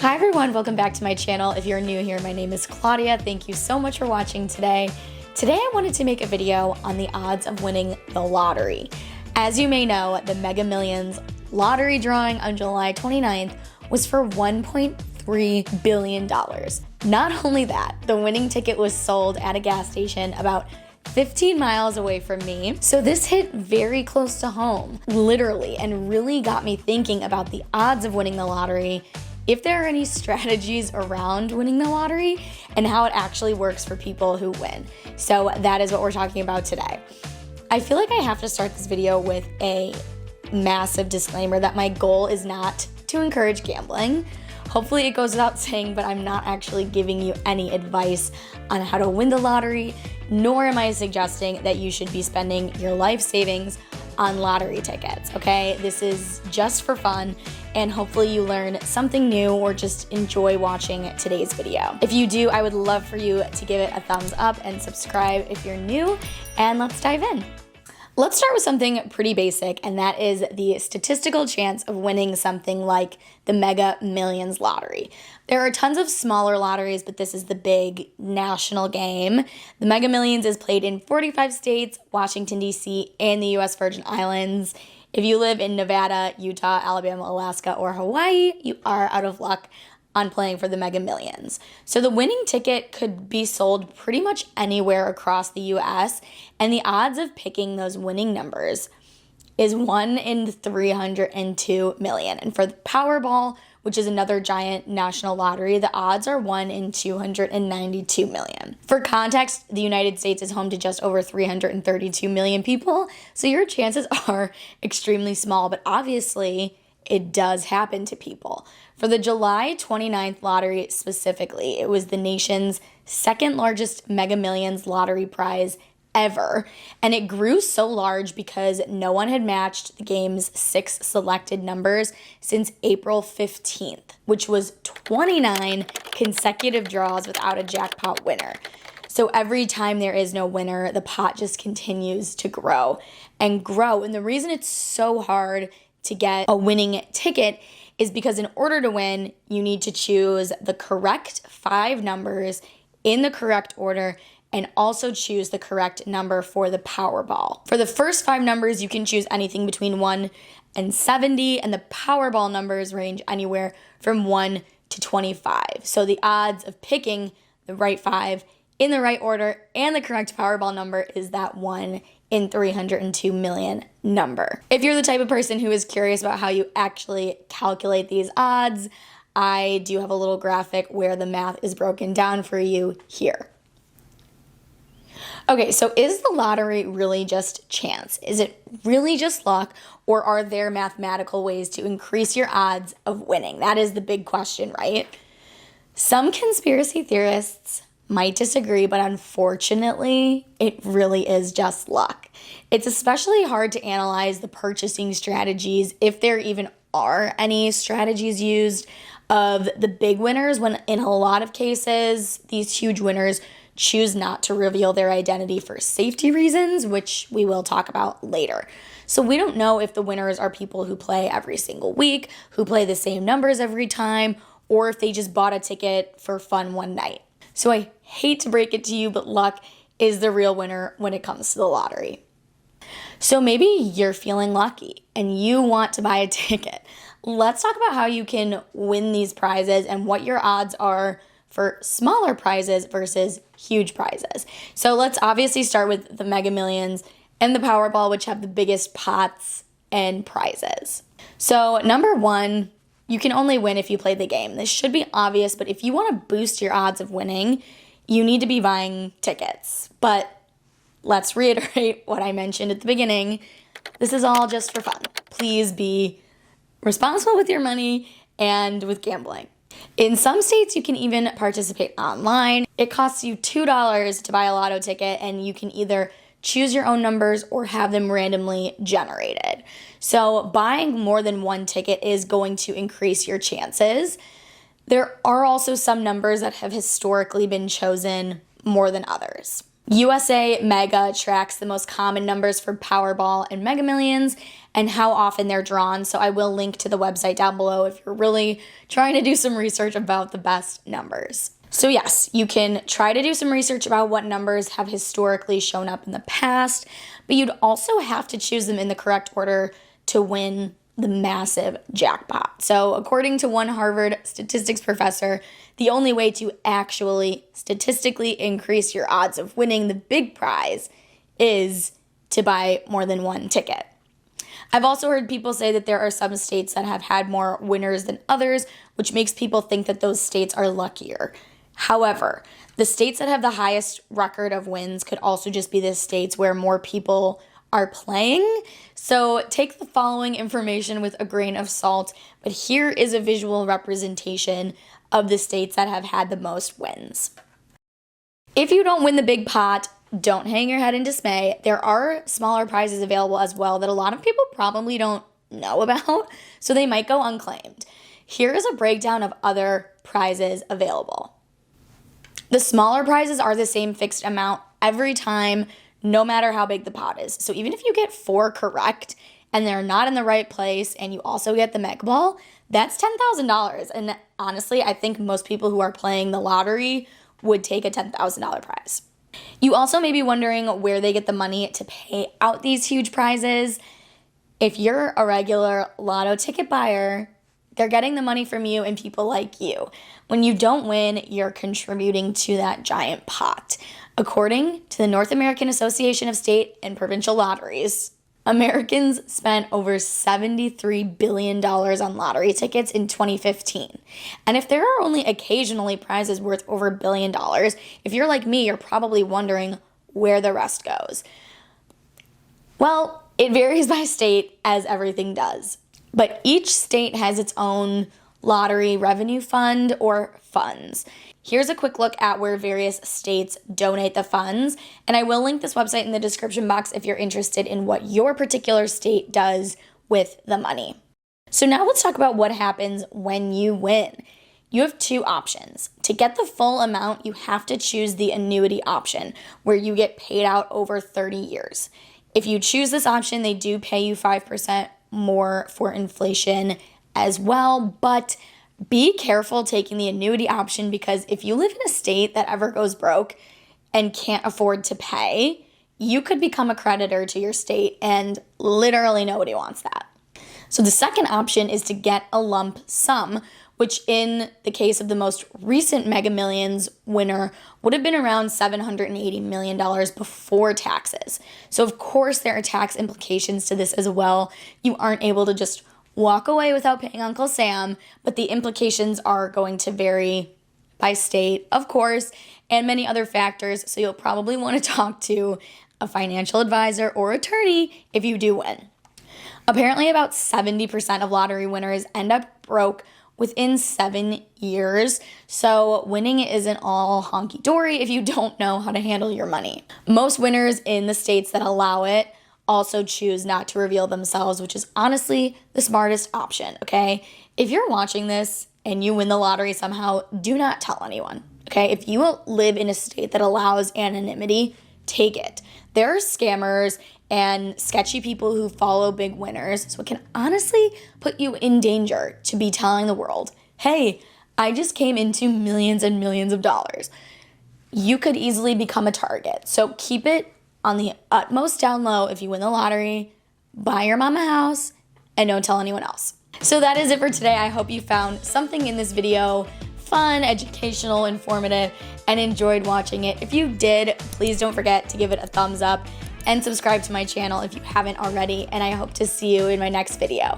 Hi everyone, welcome back to my channel. If you're new here, my name is Claudia. Thank you so much for watching today. Today I wanted to make a video on the odds of winning the lottery. As you may know, the Mega Millions lottery drawing on July 29th was for $1.3 billion. Not only that, the winning ticket was sold at a gas station about 15 miles away from me. So this hit very close to home, literally, and really got me thinking about the odds of winning the lottery, if there are any strategies around winning the lottery, and how it actually works for people who win. So that is what we're talking about today. I feel like I have to start this video with a massive disclaimer that my goal is not to encourage gambling. Hopefully it goes without saying, but I'm not actually giving you any advice on how to win the lottery, nor am I suggesting that you should be spending your life savings on lottery tickets, okay? This is just for fun, and hopefully you learn something new or just enjoy watching today's video. If you do, I would love for you to give it a thumbs up and subscribe if you're new, and let's dive in. Let's start with something pretty basic, and that is the statistical chance of winning something like the Mega Millions lottery. There are tons of smaller lotteries, but this is the big national game. The Mega Millions is played in 45 states, Washington, D.C., and the U.S. Virgin Islands. If you live in Nevada, Utah, Alabama, Alaska, or Hawaii, you are out of luck on playing for the Mega Millions. So the winning ticket could be sold pretty much anywhere across the US, and the odds of picking those winning numbers is 1 in 302 million. And for the Powerball, which is another giant national lottery, the odds are 1 in 292 million. For context, the United States is home to just over 332 million people, so your chances are extremely small, but obviously it does happen to people. For the July 29th lottery specifically, it was the nation's second largest Mega Millions lottery prize ever, and it grew so large because no one had matched the game's 6 selected numbers since April 15th, which was 29 consecutive draws without a jackpot winner. So every time there is no winner, the pot just continues to grow and grow. And the reason it's so hard to get a winning ticket is because in order to win, you need to choose the correct 5 numbers in the correct order and also choose the correct number for the Powerball. For the first 5 numbers, you can choose anything between 1 and 70, and the Powerball numbers range anywhere from 1 to 25. So the odds of picking the right 5 in the right order and the correct Powerball number is that 1 in 302 million number. If you're the type of person who is curious about how you actually calculate these odds, I do have a little graphic where the math is broken down for you here. Okay, so is the lottery really just chance? Is it really just luck, or are there mathematical ways to increase your odds of winning? That is the big question, right? Some conspiracy theorists might disagree, but unfortunately, it really is just luck. It's especially hard to analyze the purchasing strategies, if there even are any strategies used, of the big winners, when in a lot of cases, these huge winners choose not to reveal their identity for safety reasons, which we will talk about later. So we don't know if the winners are people who play every single week, who play the same numbers every time, or if they just bought a ticket for fun one night. So I hate to break it to you, but luck is the real winner when it comes to the lottery. So maybe you're feeling lucky and you want to buy a ticket. Let's talk about how you can win these prizes and what your odds are for smaller prizes versus huge prizes. So let's obviously start with the Mega Millions and the Powerball, which have the biggest pots and prizes. So number 1, you can only win if you play the game. This should be obvious, but if you want to boost your odds of winning, you need to be buying tickets. But let's reiterate what I mentioned at the beginning. This is all just for fun. Please be responsible with your money and with gambling. In some states, you can even participate online. It costs you $2 to buy a lotto ticket, and you can either choose your own numbers or have them randomly generated. So buying more than one ticket is going to increase your chances. There are also some numbers that have historically been chosen more than others. USA Mega tracks the most common numbers for Powerball and Mega Millions, and how often they're drawn. So I will link to the website down below if you're really trying to do some research about the best numbers. So yes, you can try to do some research about what numbers have historically shown up in the past, but you'd also have to choose them in the correct order to win the massive jackpot. So according to one Harvard statistics professor, the only way to actually statistically increase your odds of winning the big prize is to buy more than one ticket. I've also heard people say that there are some states that have had more winners than others, which makes people think that those states are luckier. However, the states that have the highest record of wins could also just be the states where more people are playing. So take the following information with a grain of salt, but here is a visual representation of the states that have had the most wins. If you don't win the big pot, don't hang your head in dismay. There are smaller prizes available as well that a lot of people probably don't know about, so they might go unclaimed. Here is a breakdown of other prizes available. The smaller prizes are the same fixed amount every time, no matter how big the pot is. So even if you get 4 correct and they're not in the right place and you also get the mega ball, that's $10,000. And honestly, I think most people who are playing the lottery would take a $10,000 prize. You also may be wondering where they get the money to pay out these huge prizes. If you're a regular lotto ticket buyer, they're getting the money from you and people like you. When you don't win, you're contributing to that giant pot. According to the North American Association of State and Provincial Lotteries, Americans spent over $73 billion on lottery tickets in 2015. And if there are only occasionally prizes worth over $1 billion, if you're like me, you're probably wondering where the rest goes. Well, it varies by state, as everything does. But each state has its own lottery revenue fund or funds. Here's a quick look at where various states donate the funds, and I will link this website in the description box if you're interested in what your particular state does with the money. So now let's talk about what happens when you win. You have 2 options. To get the full amount, you have to choose the annuity option, where you get paid out over 30 years. If you choose this option, they do pay you 5% more for inflation as well, but be careful taking the annuity option, because if you live in a state that ever goes broke and can't afford to pay, you could become a creditor to your state, and literally nobody wants that. So the second option is to get a lump sum, which in the case of the most recent Mega Millions winner would have been around $780 million before taxes. So of course there are tax implications to this as well. You aren't able to just walk away without paying Uncle Sam, but the implications are going to vary by state, of course, and many other factors. So you'll probably want to talk to a financial advisor or attorney if you do win. Apparently about 70% of lottery winners end up broke within 7 years. So winning isn't all honky-dory if you don't know how to handle your money. Most winners in the states that allow it also choose not to reveal themselves, which is honestly the smartest option, okay? If you're watching this and you win the lottery somehow, do not tell anyone, okay? If you live in a state that allows anonymity, take it. There are scammers and sketchy people who follow big winners, so it can honestly put you in danger to be telling the world, hey, I just came into millions and millions of dollars. You could easily become a target, so keep it on the utmost down low. If you win the lottery, buy your mom a house and don't tell anyone else. So that is it for today. I hope you found something in this video fun, educational, informative, and enjoyed watching it. If you did, please don't forget to give it a thumbs up and subscribe to my channel if you haven't already, and I hope to see you in my next video.